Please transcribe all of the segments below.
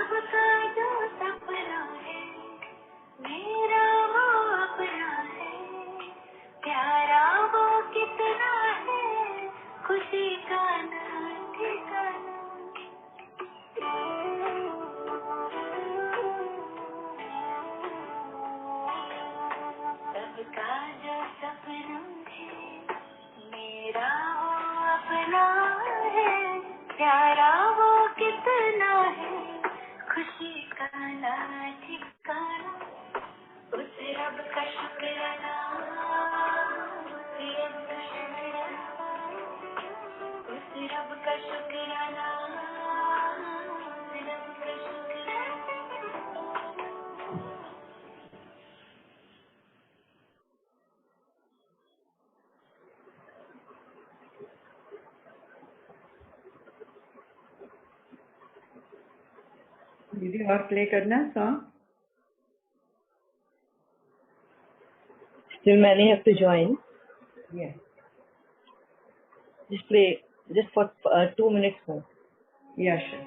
सबका जो सपना है मेरा वो अपना है, प्यारा वो कितना है, खुशी का ना ठिकाना। सबका जो सपना है मेरा वो अपना है, प्यारा वो कितना है, खुशी का ना ठिकाना। उस रब का शुक्राना, उस रब का शुक्राना, उस रब का शुक्राना, उस रब का शुक्राना। दीदी और प्ले करना song? Still many have to join. Yeah. Just play, just for 2 minutes more. Yeah, sure.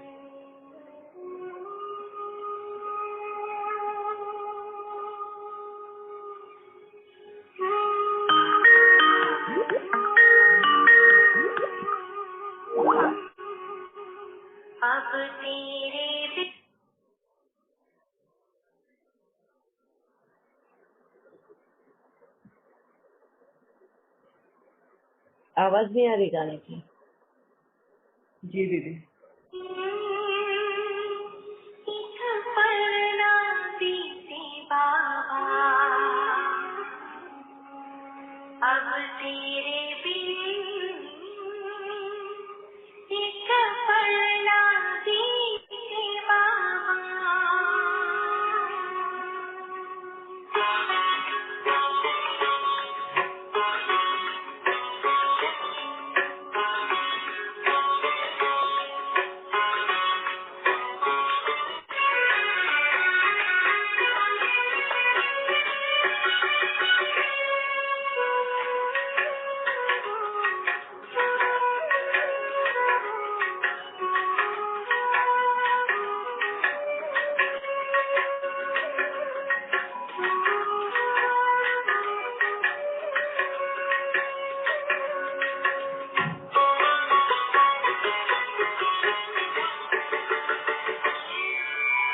अब तेरे भी आवाज नहीं आ रही गाने की। जी दीदी। एक पल ना बीते बाबा, अब तेरे बिन एक पल ना बीते बाबा।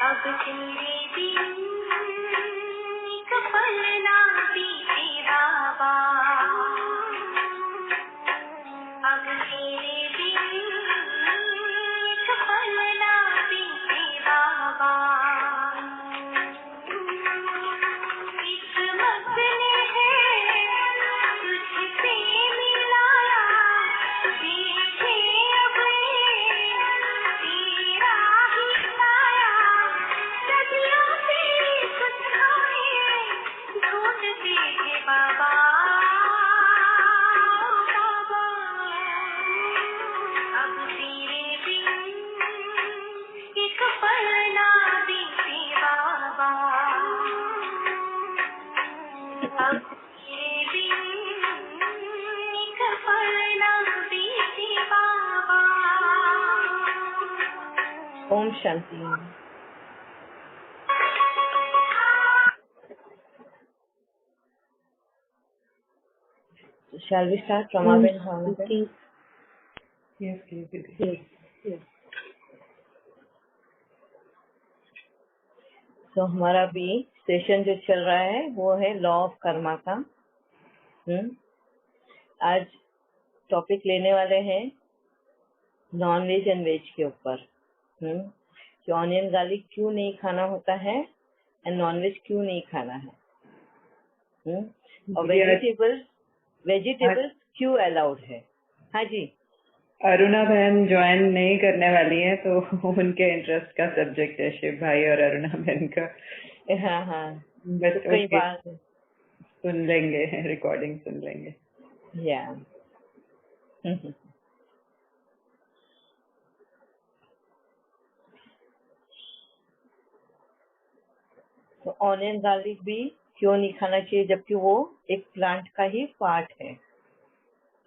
अब तेरे बिन एक पल ना बीते बाबा, अब तेरे बिन एक पल ना बीते बाबा। किस्मत ने है तुझसे मिलाया, देखे अब तेरा ही साया, सदियों से कुछ हमें ढूंढते हैं बाबा, बाबा। अब तेरे बिन एक पल ना बीते बाबा, अब तेरे बिन एक पल ना बीते बाबा। Om Shanti. Shall we start? Ramaben Bhavnaben? Yes, please दीदी। Yes, yes. तो हमारा भी सेशन जो चल रहा है वो है लॉ ऑफ कर्मा का। आज टॉपिक लेने वाले हैं नॉन वेज एंड वेज के ऊपर। कि ऑनियन गार्लिक क्यों नहीं खाना होता है एंड नॉन वेज क्यों नहीं खाना है, और वेजिटेबल्स क्यों अलाउड है। हाँ जी, अरुणा बहन ज्वाइन नहीं करने वाली हैं, तो उनके इंटरेस्ट का सब्जेक्ट है शिव भाई और अरुणा बहन का। हाँ हाँ, बस तो कई बार सुन लेंगे, रिकॉर्डिंग सुन लेंगे। या तो ऑनियन गार्लिक भी क्यों नहीं खाना चाहिए, जबकि वो एक प्लांट का ही पार्ट है,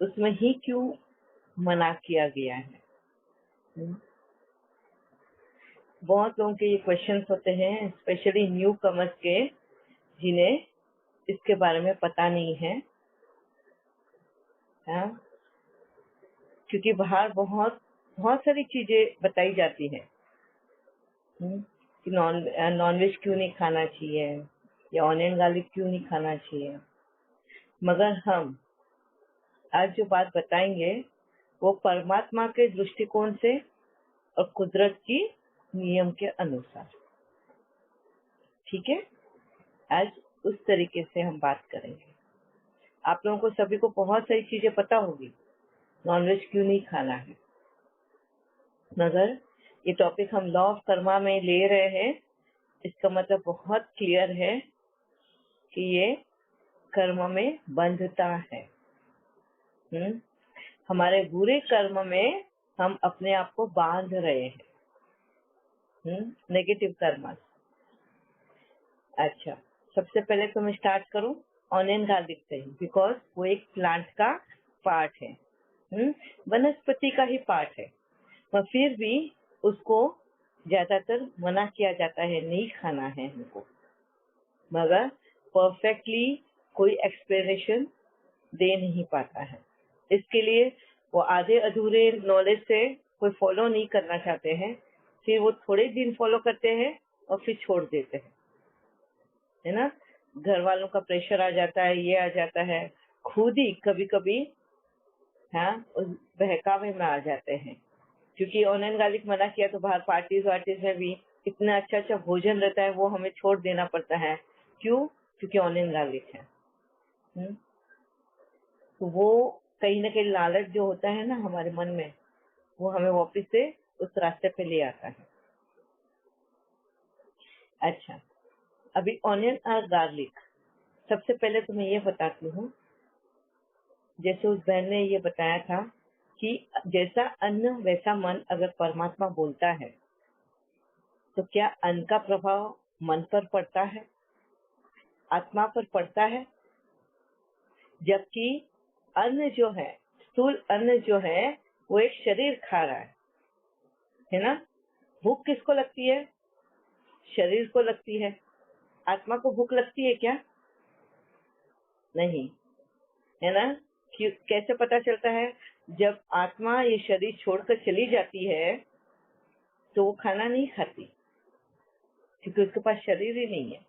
उसमें ही क्यों मना किया गया है। बहुत लोगों के ये क्वेश्चंस होते हैं, स्पेशली न्यू कमर्स के, जिन्हें इसके बारे में पता नहीं है, हाँ? क्योंकि बाहर बहुत बहुत सारी चीजें बताई जाती है कि नॉनवेज क्यों नहीं खाना चाहिए या ऑनियन गार्लिक क्यों नहीं खाना चाहिए, मगर हम आज जो बात बताएंगे वो परमात्मा के दृष्टिकोण से और कुदरत की नियम के अनुसार, ठीक है। आज उस तरीके से हम बात करेंगे। आप लोगों को सभी को बहुत सारी चीजें पता होगी नॉनवेज क्यों नहीं खाना है, मगर ये टॉपिक हम लॉ ऑफ कर्मा में ले रहे हैं, इसका मतलब बहुत क्लियर है कि ये कर्म में बंधता है। हमारे बुरे कर्म में हम अपने आप को बांध रहे हैं, नेगेटिव कर्म। अच्छा, सबसे पहले तो मैं स्टार्ट करूं ऑनियन गार्लिक से, बिकॉज वो एक प्लांट का पार्ट है, वनस्पति का ही पार्ट है, पर फिर भी उसको ज्यादातर मना किया जाता है, नहीं खाना है हमको, मगर परफेक्टली कोई एक्सप्लेनेशन दे नहीं पाता है। इसके लिए वो आधे अधूरे नॉलेज से कोई फॉलो नहीं करना चाहते हैं, फिर वो थोड़े दिन फॉलो करते हैं और फिर छोड़ देते हैं, है ना। घर वालों का प्रेशर आ जाता है, ये आ जाता है, खुद ही कभी कभी हाँ उस बहकावे में आ जाते हैं, क्योंकि ऑनियन गार्लिक मना किया तो बाहर पार्टीज वार्टीज में भी इतना अच्छा अच्छा भोजन रहता है, वो हमें छोड़ देना पड़ता है। क्यों? क्योंकि ऑनियन गार्लिक है। तो वो कहीं ना कहीं लालच जो होता है ना हमारे मन में, वो हमें वापस से उस रास्ते पे ले आता है। अच्छा, अभी ऑनियन और गार्लिक, सबसे पहले तो मैं ये बताती हूँ, जैसे उस बहन ने ये बताया था कि जैसा अन्न वैसा मन, अगर परमात्मा बोलता है तो क्या अन्न का प्रभाव मन पर पड़ता है, आत्मा पर पड़ता है? जबकि अन्न जो है, स्थूल अन्न जो है, वो एक शरीर खा रहा है ना। भूख किसको लगती है? शरीर को लगती है। आत्मा को भूख लगती है क्या? नहीं, है ना। कैसे पता चलता है? जब आत्मा ये शरीर छोड़कर चली जाती है तो वो खाना नहीं खाती, क्योंकि उसके पास शरीर ही नहीं है।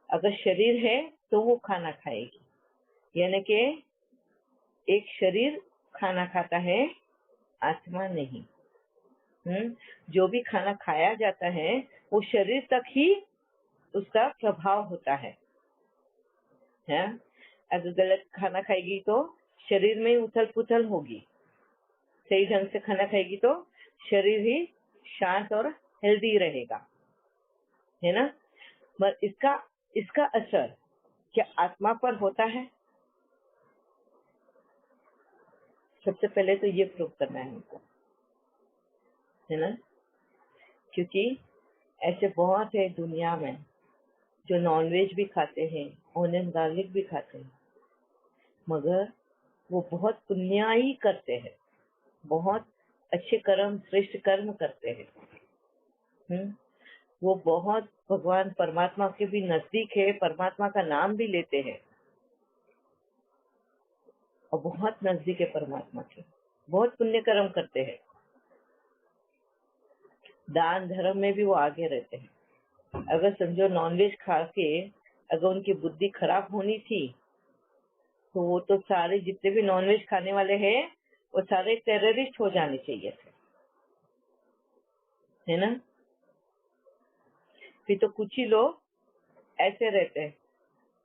अगर शरीर है तो वो खाना खाएगी, यानी कि एक शरीर खाना खाता है, आत्मा नहीं। जो भी खाना खाया जाता है वो शरीर तक ही उसका प्रभाव होता है। अगर गलत खाना खाएगी तो शरीर में उथल पुथल होगी, सही ढंग से खाना खाएगी तो शरीर ही शांत और हेल्दी रहेगा, है ना। पर इसका असर क्या आत्मा पर होता है? सबसे पहले तो ये प्रूव करना है हमको, है ना। क्योंकि ऐसे बहुत है दुनिया में जो नॉनवेज भी खाते हैं, ऑनियन गार्लिक भी खाते हैं, मगर वो बहुत पुण्याई करते हैं, बहुत अच्छे कर्म, श्रेष्ठ कर्म करते हैं। वो बहुत भगवान परमात्मा के भी नजदीक है, परमात्मा का नाम भी लेते हैं और बहुत नजदीक है परमात्मा के, बहुत पुण्य कर्म करते हैं, दान धर्म में भी वो आगे रहते हैं। अगर समझो नॉनवेज खा के अगर उनकी बुद्धि खराब होनी थी तो वो तो सारे जितने भी नॉनवेज खाने वाले हैं वो सारे टेररिस्ट हो जाने चाहिए थे, है ना। फिर तो कुछ ही लोग ऐसे रहते हैं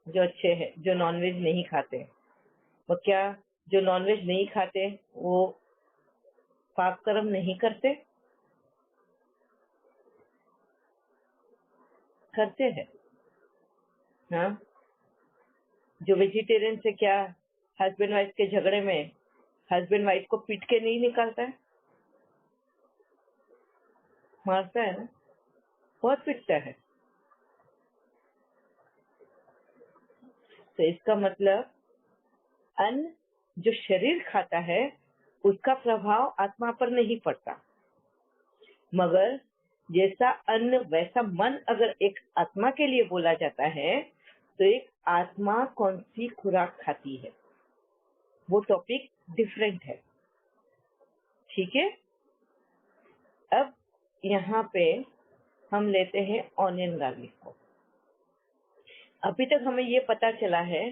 जो अच्छे हैं, जो नॉनवेज नहीं खाते। वो क्या, जो नॉनवेज नहीं खाते वो पाप कर्म नहीं करते? करते हैं। हाँ, जो वेजिटेरियन से क्या हस्बैंड वाइफ के झगड़े में हस्बैंड वाइफ को पीट के नहीं निकालता है, मारता है ना, बहुत पीटता है। तो इसका मतलब अन्न जो शरीर खाता है उसका प्रभाव आत्मा पर नहीं पड़ता। मगर जैसा अन्न वैसा मन अगर एक आत्मा के लिए बोला जाता है, तो एक आत्मा कौन सी खुराक खाती है, वो टॉपिक डिफरेंट है। ठीक है, अब यहाँ पे हम लेते हैं ऑनियन गार्लिक को। अभी तक हमें ये पता चला है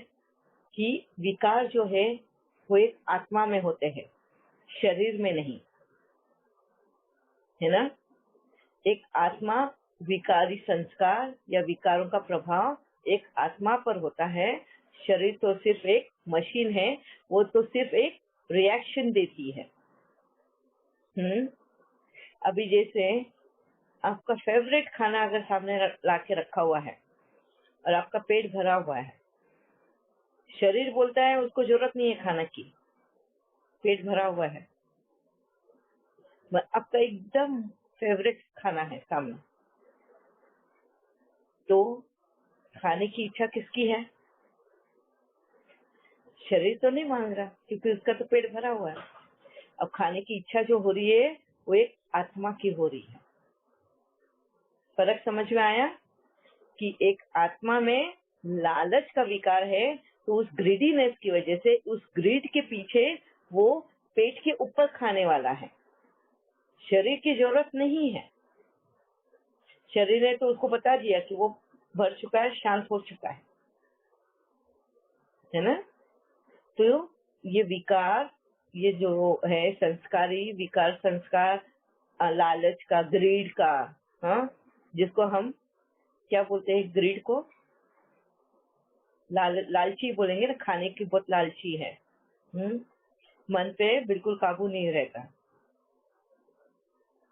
कि विकार जो है वो एक आत्मा में होते हैं, शरीर में नहीं, है ना। एक आत्मा, विकारी संस्कार या विकारों का प्रभाव एक आत्मा पर होता है। शरीर तो सिर्फ एक मशीन है, वो तो सिर्फ एक रिएक्शन देती है। अभी जैसे आपका फेवरेट खाना अगर सामने ला के रखा हुआ है और आपका पेट भरा हुआ है, शरीर बोलता है उसको जरूरत नहीं है खाना की, पेट भरा हुआ है, आपका एकदम फेवरेट खाना है सामने, तो खाने की इच्छा किसकी है? शरीर तो नहीं मांग रहा क्योंकि उसका तो पेट भरा हुआ है। अब खाने की इच्छा जो हो रही है वो एक आत्मा की हो रही है। फर्क समझ में आया कि एक आत्मा में लालच का विकार है, तो उस ग्रीडीनेस की वजह से, उस ग्रीड के पीछे वो पेट के ऊपर खाने वाला है, शरीर की जरूरत नहीं है। शरीर ने तो उसको बता दिया कि वो भर चुका है, शांत हो चुका है ना। तो ये विकार, ये जो है संस्कारी विकार, संस्कार लालच का, ग्रीड का, हाँ, जिसको हम क्या बोलते हैं, ग्रीड को लालची बोलेंगे ना, खाने की बहुत लालची है। मन पे बिल्कुल काबू नहीं रहता,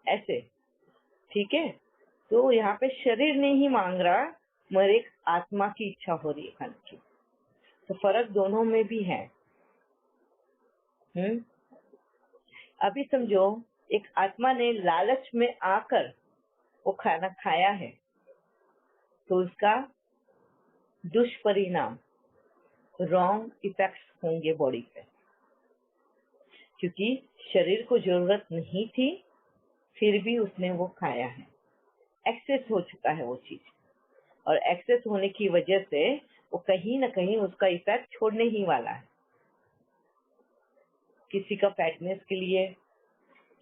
ऐसे। ठीक है, तो यहाँ पे शरीर नहीं मांग रहा, मगर एक आत्मा की इच्छा हो रही है खाने की। तो फर्क दोनों में भी है। अभी समझो एक आत्मा ने लालच में आकर वो खाना खाया है, तो उसका दुष्परिणाम, रॉन्ग इफेक्ट्स होंगे बॉडी पे, क्योंकि शरीर को जरूरत नहीं थी फिर भी उसने वो खाया है। एक्सेस हो चुका है वो चीज, और एक्सेस होने की वजह से वो कहीं ना कहीं उसका इफेक्ट छोड़ने ही वाला है। किसी का फैटनेस के लिए,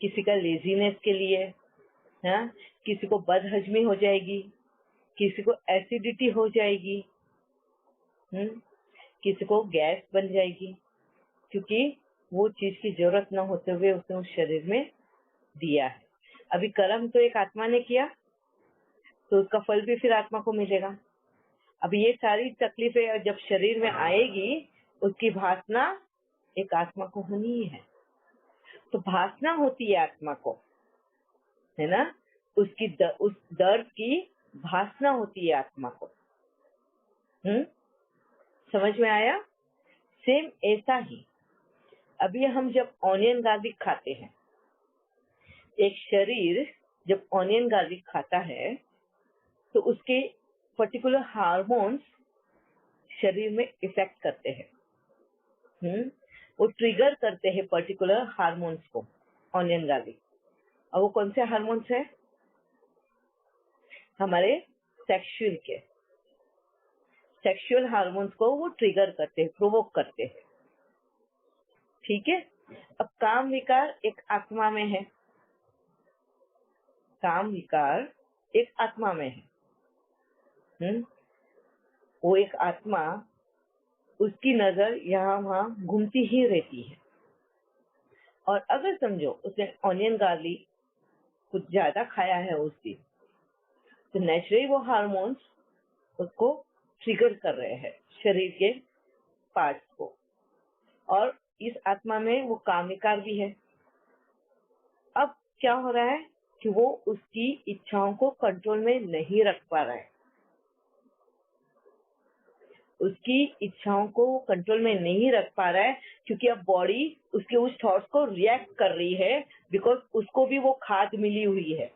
किसी का लेजीनेस के लिए, हाँ, किसी को बदहजमी हो जाएगी, किसी को एसिडिटी हो जाएगी, किसी को गैस बन जाएगी, क्योंकि वो चीज की जरूरत न होते हुए उसने उस शरीर में दिया है। अभी कर्म तो एक आत्मा ने किया, तो उसका फल भी फिर आत्मा को मिलेगा। अब ये सारी तकलीफें जब शरीर में आएगी, उसकी भासना एक आत्मा को होनी ही है। तो भासना होती है आत्मा को, है ना, उस दर्द की भासना होती है आत्मा को। समझ में आया? सेम ऐसा ही अभी हम जब ऑनियन गार्लिक खाते हैं, एक शरीर जब ऑनियन गार्लिक खाता है तो उसके पर्टिकुलर हार्मोन्स शरीर में इफेक्ट करते हैं। वो ट्रिगर करते हैं पर्टिकुलर हार्मोन्स को, ऑनियन गार्लिक। और वो कौन से हार्मोन्स है? हमारे सेक्सुअल हार्मोन्स को वो ट्रिगर करते हैं, प्रोवोक करते हैं। ठीक है, अब काम विकार एक आत्मा में है, काम विकार एक आत्मा में है। वो एक आत्मा, उसकी नजर यहाँ वहां घूमती ही रहती है। और अगर समझो उसने ऑनियन गार्लिक कुछ ज्यादा खाया है उस दिन, तो नेचुरली वो हार्मोन्स उसको ट्रिगर कर रहे हैं, शरीर के पार्ट्स को। और इस आत्मा में वो काम विकार भी है। अब क्या हो रहा है कि वो उसकी इच्छाओं को कंट्रोल में नहीं रख पा रहा है, उसकी इच्छाओं को कंट्रोल में नहीं रख पा रहा है, क्योंकि अब बॉडी उसके उस थॉट्स को रिएक्ट कर रही है, बिकॉज उसको भी वो खाद मिली हुई है,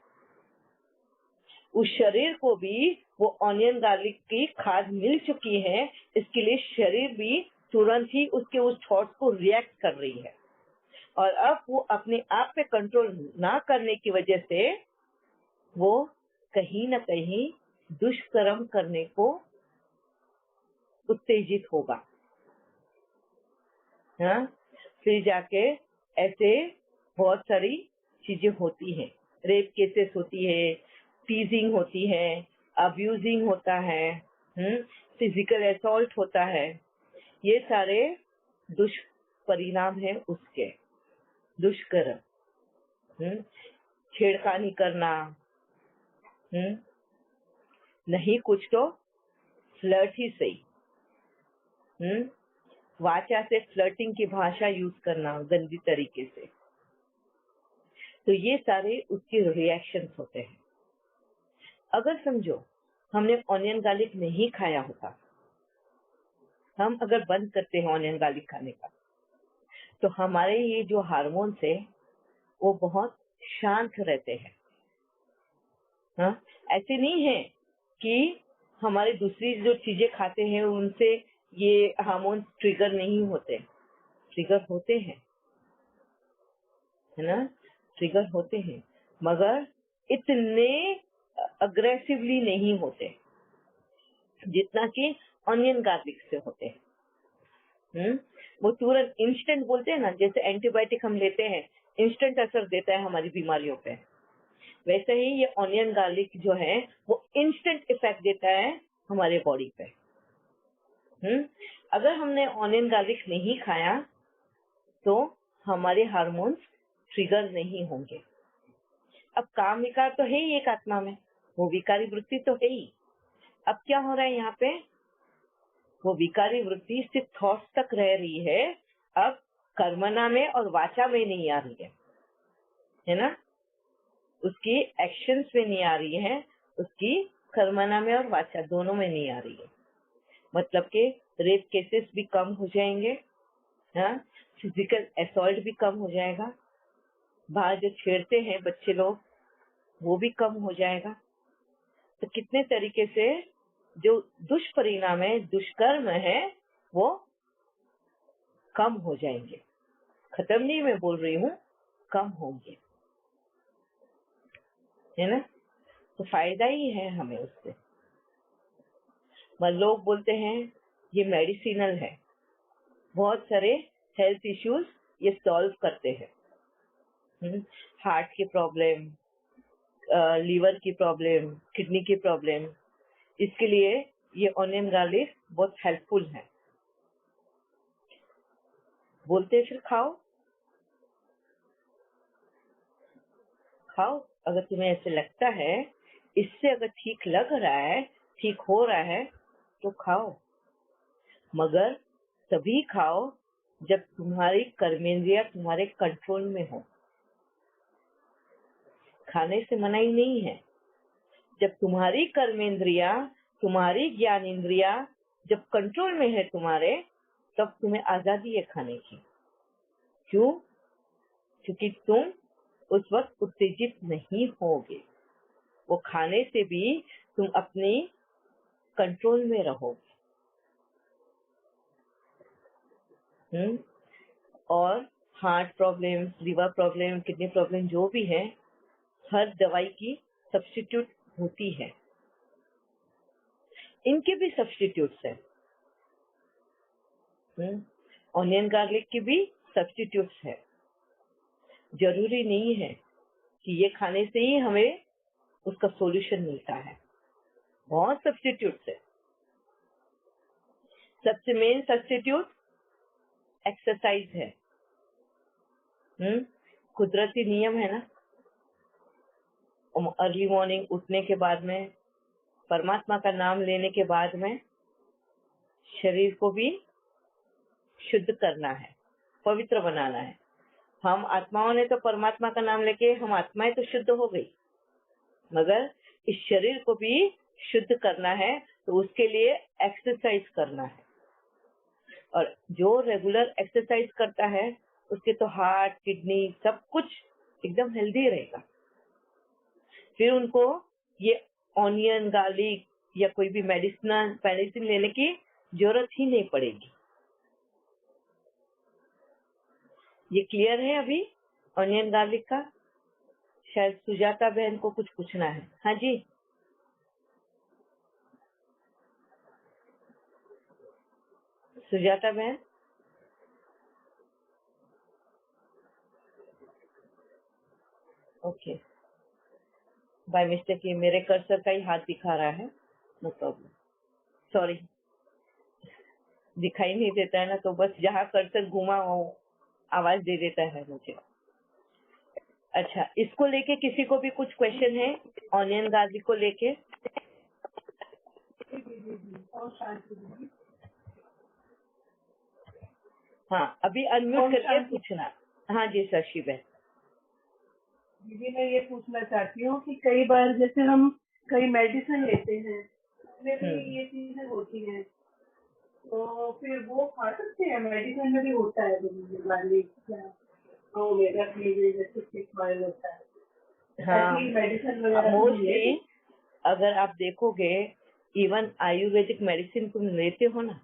उस शरीर को भी वो ऑनियन गार्लिक की खाद मिल चुकी है। इसके लिए शरीर भी तुरंत ही उसके उस थॉट्स को रिएक्ट कर रही है। और अब वो अपने आप पे कंट्रोल ना करने की वजह से वो कहीं न कहीं दुष्कर्म करने को उत्तेजित होगा। हाँ, फिर जाके ऐसे बहुत सारी चीजें होती हैं, रेप केसेस होती है, टीजिंग होती है, अब्यूजिंग होता है, फिजिकल असॉल्ट होता है। ये सारे दुष्परिणाम है उसके, दुष्कर्म। छेड़खानी करना, नहीं कुछ तो फ्लर्ट ही सही, वाचा से फ्लर्टिंग की भाषा यूज करना गंदी तरीके से। तो ये सारे उसके रिएक्शंस होते हैं। अगर समझो हमने ऑनियन गार्लिक नहीं खाया होता, हम अगर बंद करते हैं ऑनियन गार्लिक खाने का, तो हमारे ये जो हार्मोन्स है वो बहुत शांत रहते हैं। हाँ, ऐसे नहीं है कि हमारे दूसरी जो चीजें खाते हैं उनसे ये हार्मोन्स ट्रिगर नहीं होते, ट्रिगर होते हैं, है ना, ट्रिगर होते हैं, मगर इतने अग्रेसिवली नहीं होते जितना कि ऑनियन गार्लिक से होते हैं। वो तुरंत इंस्टेंट बोलते हैं ना, जैसे एंटीबायोटिक हम लेते हैं, इंस्टेंट असर देता है हमारी बीमारियों पे, वैसे ही ये ऑनियन गार्लिक जो है वो इंस्टेंट इफेक्ट देता है हमारे बॉडी पे। अगर हमने ऑनियन गार्लिक नहीं खाया तो हमारे हार्मोन्स ट्रिगर नहीं होंगे। अब काम विकार तो है ही एक आत्मा में, वो विकारी वृत्ति तो है ही। अब क्या हो रहा है यहाँ पे, वो विकारी वृत्ति सिर्फ थॉट्स तक रह रही है, अब कर्मणा में और वाचा में नहीं आ रही है ना, उसकी एक्शंस में नहीं आ रही है, उसकी कर्मणा में और वाचा दोनों में नहीं आ रही है। मतलब के रेप केसेस भी कम हो जाएंगे, हाँ, फिजिकल असॉल्ट भी कम हो जाएगा, बाहर जो छेड़ते हैं बच्चे लोग वो भी कम हो जाएगा। तो कितने तरीके से जो दुष्परिणाम है, दुष्कर्म है, वो कम हो जाएंगे। खत्म नहीं मैं बोल रही हूँ, कम होंगे, है ना। तो फायदा ही है हमें उससे। लोग बोलते हैं ये मेडिसिनल है, बहुत सारे हेल्थ इश्यूज ये सॉल्व करते हैं, हार्ट की प्रॉब्लम, लीवर की प्रॉब्लम, किडनी की प्रॉब्लम, इसके लिए ये ऑनियन गार्लिक बहुत हेल्पफुल है। बोलते फिर खाओ, खाओ, अगर तुम्हें ऐसे लगता है, इससे अगर ठीक लग रहा है, ठीक हो रहा है तो खाओ, मगर तभी खाओ जब तुम्हारी कर्मेंद्रिया तुम्हारे कंट्रोल में हो। खाने से मनाही नहीं है, जब तुम्हारी कर्मेंद्रिया, तुम्हारी ज्ञान इंद्रिया जब कंट्रोल में है तुम्हारे, तब तुम्हें आजादी है खाने की। क्यों? क्योंकि तुम उस वक्त उत्तेजित नहीं होगे, वो खाने से भी तुम अपने कंट्रोल में रहोगे। और heart problem, liver problem, kidney problem जो भी है, हर दवाई की सब्स्टिट्यूट होती है, इनके भी सब्स्टिट्यूट्स हैं। ऑनियन गार्लिक की भी सब्स्टिट्यूट्स है। जरूरी नहीं है कि ये खाने से ही हमें उसका सॉल्यूशन मिलता है, बहुत सब्स्टिट्यूट्स है। सबसे मेन सब्स्टिट्यूट एक्सरसाइज है। कुदरती नियम है ना, अर्ली मॉर्निंग उठने के बाद में, परमात्मा का नाम लेने के बाद में शरीर को भी शुद्ध करना है, पवित्र बनाना है। हम आत्माओं ने तो परमात्मा का नाम लेके हम आत्माएं तो शुद्ध हो गई, मगर इस शरीर को भी शुद्ध करना है, तो उसके लिए एक्सरसाइज करना है। और जो रेगुलर एक्सरसाइज करता है उसके तो हार्ट, किडनी सब कुछ एकदम हेल्दी रहेगा। फिर उनको ये ऑनियन, गार्लिक या कोई भी मेडिसिन लेने की जरूरत ही नहीं पड़ेगी। ये क्लियर है अभी ऑनियन गार्लिक का? शायद सुजाता बहन को कुछ पूछना है। हाँ जी, सुजाता बहन। ओके, बाय मिस्टेक ये मेरे कर्सर का ही हाथ दिखा रहा है। No problem, sorry. दिखाई नहीं देता है ना, तो बस जहाँ कर्सर घुमा वो आवाज दे देता है मुझे। अच्छा, इसको लेके किसी को भी कुछ क्वेश्चन है ऑनियन गार्लिक को लेके? हाँ, अभी अनम्यूट करके पूछना। हाँ जी शशि बहन। दीदी मैं ये पूछना चाहती हूँ कि कई बार जैसे हम कई मेडिसिन लेते हैं उसमें भी ये चीजें होती हैं, तो फिर वो खा सकते हैं? मेडिसिन में भी होता है गार्लिक या ओमेगा 3 जैसे फिश ऑयल होता है, हाँ, मेडिसिन वगैरह मोस्टली अगर आप देखोगे इवन आयुर्वेदिक मेडिसिन तुम लेते हो ना,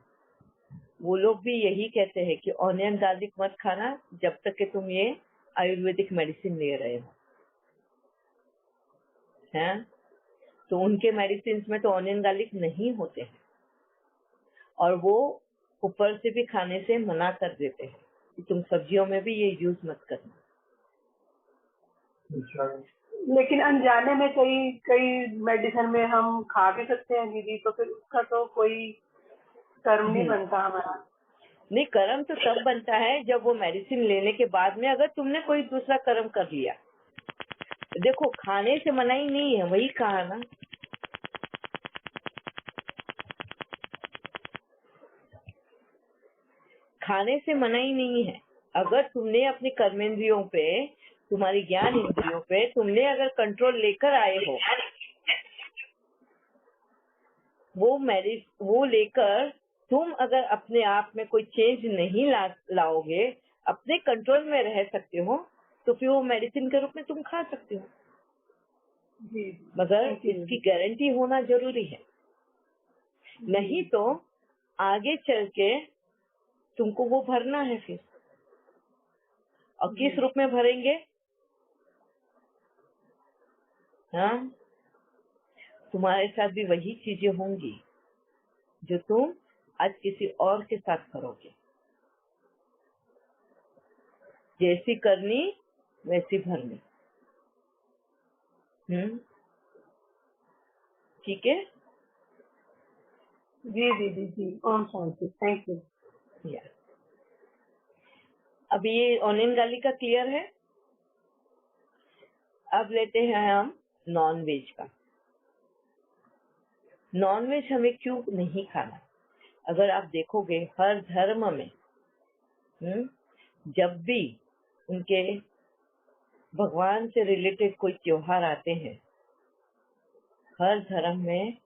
वो लोग भी यही कहते हैं कि ऑनियन गार्लिक मत खाना जब तक कि तुम ये आयुर्वेदिक मेडिसिन ले रहे हो। हैं? तो उनके मेडिसिन में तो ऑनियन गार्लिक नहीं होते हैं, और वो ऊपर से भी खाने से मना कर देते हैं कि तुम सब्जियों में भी ये यूज मत करना। लेकिन अनजाने में कई कई मेडिसिन में हम खा भी सकते हैं दीदी, तो फिर उसका तो कोई कर्म नहीं बनता हमारा। नहीं, कर्म तो तब बनता है जब वो मेडिसिन लेने के बाद में अगर तुमने कोई दूसरा कर्म कर लिया। देखो, खाने से मनाही नहीं है, वही कहा ना। खाने से मनाही नहीं है। अगर तुमने अपनी कर्मेंद्रियों पे, तुम्हारी ज्ञान इंद्रियों पे तुमने अगर कंट्रोल लेकर आए हो, वो लेकर तुम अगर अपने आप में कोई चेंज नहीं लाओगे, अपने कंट्रोल में रह सकते हो, तो फिर वो मेडिसिन के रूप में तुम खा सकते हो। मगर इसकी गारंटी होना जरूरी है, नहीं तो आगे चल के तुमको वो भरना है फिर। और किस रूप में भरेंगे? हाँ, तुम्हारे साथ भी वही चीजें होंगी जो तुम आज किसी और के साथ करोगे। जैसी करनी वैसी भरनी। ठीक है जी दीदी जी, ओम शांति, थैंक यू। या अब ये ऑनियन गार्लिक का क्लियर है। अब लेते हैं हम नॉन वेज का। नॉन वेज हमें क्यों नहीं खाना? अगर आप देखोगे हर धर्म में जब भी उनके भगवान से रिलेटेड कोई त्योहार आते हैं, हर धर्म में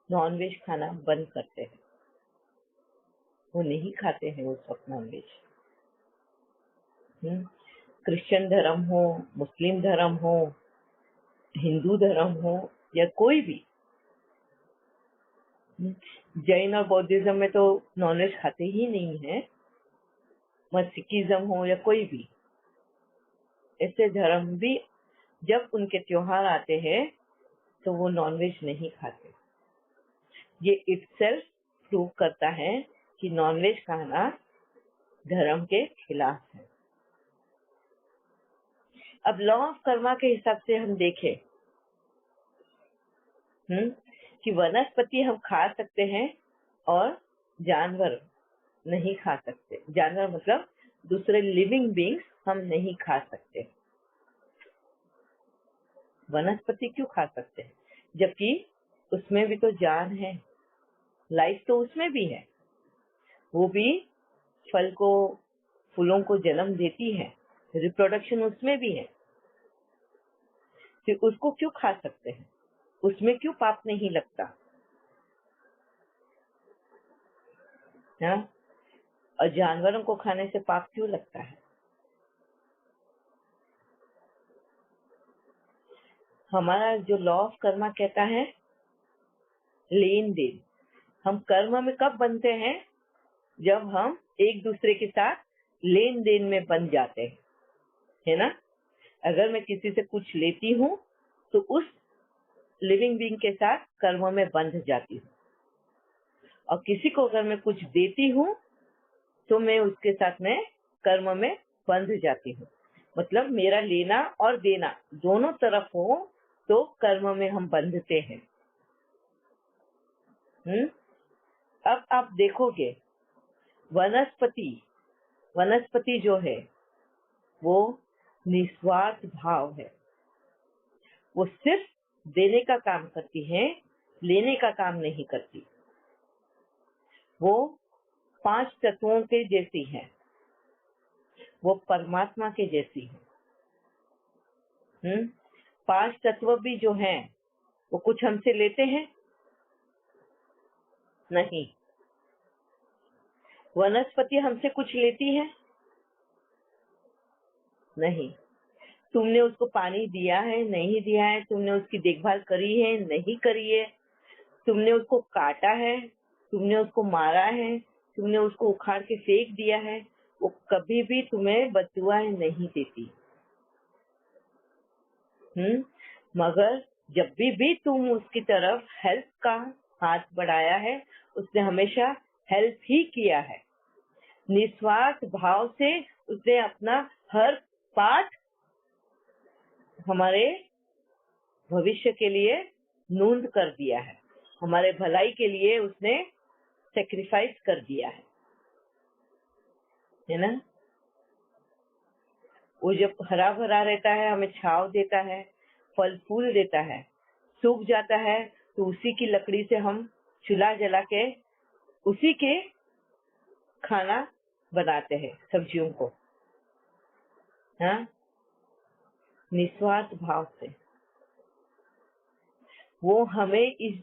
नॉन वेज खाना बंद करते हैं। वो नहीं खाते हैं उस वक्त नॉन वेज। क्रिश्चियन धर्म हो, मुस्लिम धर्म हो, हिंदू धर्म हो या कोई भी, जैन और बौद्धिज्म में तो नॉनवेज खाते ही नहीं है, सिखिज्म हो या कोई भी, ऐसे धर्म भी जब उनके त्योहार आते हैं तो वो नॉनवेज नहीं खाते। ये इटसेल्फ प्रूव करता है कि नॉनवेज खाना धर्म के खिलाफ है। अब लॉ ऑफ कर्मा के हिसाब से हम देखें कि वनस्पति हम खा सकते हैं और जानवर नहीं खा सकते। जानवर मतलब दूसरे लिविंग बींग्स हम नहीं खा सकते। वनस्पति क्यों खा सकते हैं? जबकि उसमें भी तो जान है, लाइफ तो उसमें भी है, वो भी फल को, फूलों को जन्म देती है, रिप्रोडक्शन उसमें भी है। फिर उसको क्यों खा सकते हैं? उसमें क्यों पाप नहीं लगता? हाँ? और जानवरों को खाने से पाप क्यों लगता है? हमारा जो लॉ ऑफ कर्मा कहता है लेन देन। हम कर्म में कब बनते हैं? जब हम एक दूसरे के साथ लेन देन में बन जाते हैं, है ना? अगर मैं किसी से कुछ लेती हूँ तो उस लिविंग बीइंग के साथ कर्म में बंध जाती हूँ, और किसी को अगर मैं कुछ देती हूँ तो मैं उसके साथ में कर्म में बंध जाती हूँ। मतलब मेरा लेना और देना दोनों तरफ हो तो कर्म में हम बंधते हैं। अब आप देखोगे वनस्पति जो है वो निस्वार्थ भाव है, वो सिर्फ देने का काम करती है, लेने का काम नहीं करती। वो 5 तत्वों के जैसी है, वो परमात्मा के जैसी है। 5 तत्व भी जो हैं वो कुछ हमसे लेते हैं? नहीं। वनस्पति हमसे कुछ लेती है? नहीं। तुमने उसको पानी दिया है, नहीं दिया है, तुमने उसकी देखभाल करी है, नहीं करी है, तुमने उसको काटा है, तुमने उसको मारा है, तुमने उसको उखाड़ के फेंक दिया है, वो कभी भी तुम्हें बददुआ नहीं देती। मगर जब भी तुम उसकी तरफ हेल्प का हाथ बढ़ाया है, उसने हमेशा हेल्प ही किया है। निस्वार्थ भाव से उसने अपना हर पार्ट हमारे भविष्य के लिए नूंद कर दिया है, हमारे भलाई के लिए उसने सेक्रीफाइस कर दिया है ना। वो जब हरा भरा रहता है, हमें छांव देता है, फल फूल देता है, सूख जाता है तो उसी की लकड़ी से हम चूल्हा जला के उसी के खाना बनाते हैं, सब्जियों को। हाँ, निस्वार्थ भाव से वो हमें इस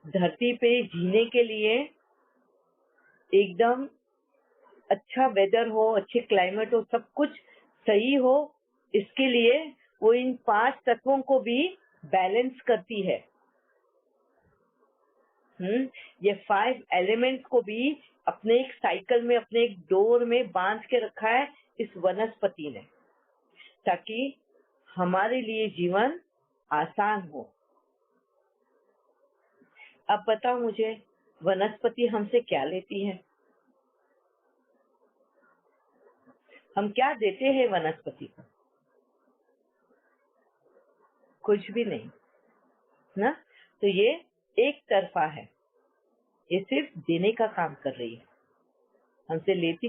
धरती पे जीने के लिए एकदम अच्छा वेदर हो, अच्छे क्लाइमेट हो, सब कुछ सही हो, इसके लिए वो इन 5 तत्वों को भी बैलेंस करती है। ये 5 एलिमेंट्स को भी अपने एक साइकिल में, अपने एक डोर में बांध के रखा है इस वनस्पति ने, ताकि हमारे लिए जीवन आसान हो। अब बताओ मुझे, वनस्पति हमसे क्या लेती है? हम क्या देते हैं वनस्पति को? कुछ भी नहीं ना। तो ये एक तरफा है, ये सिर्फ देने का काम कर रही है, हमसे लेती